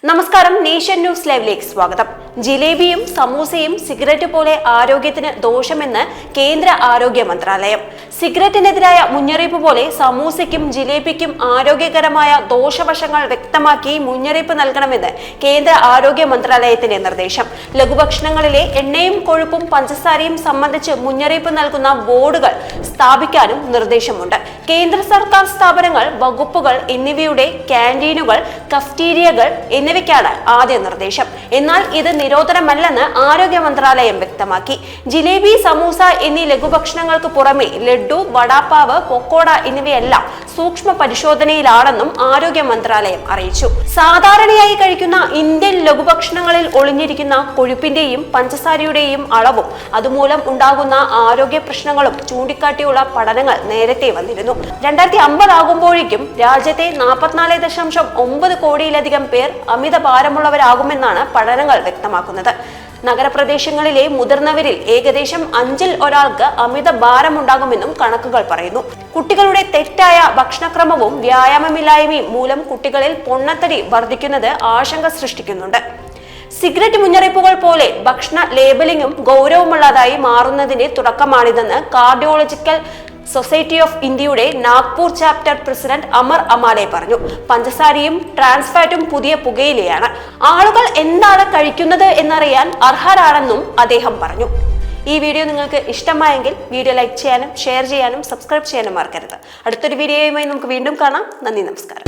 നമസ്കാരം, nation news ലൈവിലേക്ക് സ്വാഗതം. ജിലേബിയും സമൂസയും സിഗരറ്റ് പോലെ ആരോഗ്യത്തിന് ദോഷമെന്ന് കേന്ദ്ര ആരോഗ്യ മന്ത്രാലയം. സിഗരറ്റിനെതിരായ മുന്നറിയിപ്പ് പോലെ സമൂസയ്ക്കും ജിലേബിക്കും ആരോഗ്യകരമായ ദോഷവശങ്ങൾ വ്യക്തമാക്കി മുന്നറിയിപ്പ് നൽകണമെന്ന് കേന്ദ്ര ആരോഗ്യ മന്ത്രാലയത്തിന്റെ നിർദ്ദേശം. ലഘുഭക്ഷണങ്ങളിലെ എണ്ണയും കൊഴുപ്പും പഞ്ചസാരയും സംബന്ധിച്ച് മുന്നറിയിപ്പ് നൽകുന്ന ബോർഡുകൾ സ്ഥാപിക്കാനും നിർദ്ദേശമുണ്ട്. കേന്ദ്ര സർക്കാർ സ്ഥാപനങ്ങൾ, വകുപ്പുകൾ എന്നിവയുടെ ക്യാന്റീനുകൾ, കഫ്റ്റീരിയകൾ എന്നിവയ്ക്കാണ് ആദ്യ നിർദ്ദേശം. എന്നാൽ ഇത് നിരോധനമല്ലെന്ന് ആരോഗ്യ മന്ത്രാലയം വ്യക്തമാക്കി. ജിലേബി, സമൂസ എന്നീ ലഘുഭക്ഷണങ്ങൾക്ക് പുറമെ ലഡ്ഡു, വടാപ്പാവ്, പൊക്കോട എന്നിവയെല്ലാം സൂക്ഷ്മ പരിശോധനയിലാണെന്നും ആരോഗ്യ മന്ത്രാലയം അറിയിച്ചു. സാധാരണയായി കഴിക്കുന്ന ഇന്ത്യൻ ലഘുഭക്ഷണങ്ങളിൽ ഒളിഞ്ഞിരിക്കുന്ന കൊഴുപ്പിന്റെയും പഞ്ചസാരയുടെയും അളവും അതുമൂലം ഉണ്ടാകുന്ന ആരോഗ്യ പ്രശ്നങ്ങളും ചൂണ്ടിക്കാട്ടിയുള്ള പഠനങ്ങൾ നേരത്തെ വന്നിരുന്നു. 2050 ആകുമ്പോഴേക്കും രാജ്യത്തെ 44.9 കോടിയിലധികം പേർ അമിത ഭാരമുള്ളവരാകുമെന്നാണ് പഠനങ്ങൾ വ്യക്തമാക്കുന്നത്. നഗരപ്രദേശങ്ങളിലെ മുതിർന്നവരിൽ ഏകദേശം 5-ൽ ഒരാൾക്ക് അമിത ഭാരമുണ്ടാകുമെന്നും കണക്കുകൾ പറയുന്നു. കുട്ടികളുടെ തെറ്റായ ഭക്ഷണക്രമവും വ്യായാമമില്ലായ്മയും മൂലം കുട്ടികളിൽ പൊണ്ണത്തടി വർദ്ധിക്കുന്നത് ആശങ്ക സൃഷ്ടിക്കുന്നുണ്ട്. സിഗരറ്റ് മുന്നറിയിപ്പുകൾ പോലെ ഭക്ഷണ ലേബലിംഗും ഗൗരവമുള്ളതായി മാറുന്നതിന്റെ തുടക്കമാണിതെന്ന് കാർഡിയോളജിക്കൽ സൊസൈറ്റി ഓഫ് ഇന്ത്യയുടെ നാഗ്പൂർ ചാപ്റ്റർ പ്രസിഡന്റ് അമർ അമാലെ പറഞ്ഞു. പഞ്ചസാരയും ട്രാൻസ്ഫാറ്റും പുതിയ പുകയിലയാണ്. ആളുകൾ എന്താണ് കഴിക്കുന്നത് എന്നറിയാൻ അർഹരാണെന്നും അദ്ദേഹം പറഞ്ഞു. ഈ വീഡിയോ നിങ്ങൾക്ക് ഇഷ്ടമായെങ്കിൽ വീഡിയോ ലൈക്ക് ചെയ്യാനും ഷെയർ ചെയ്യാനും സബ്സ്ക്രൈബ് ചെയ്യാനും മറക്കരുത്. അടുത്തൊരു വീഡിയോയുമായി നമുക്ക് വീണ്ടും കാണാം. നന്ദി, നമസ്കാരം.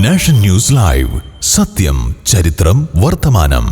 നാഷൻ ന്യൂസ് ലൈവ്, സത്യം, ചരിത്രം, വർത്തമാനം.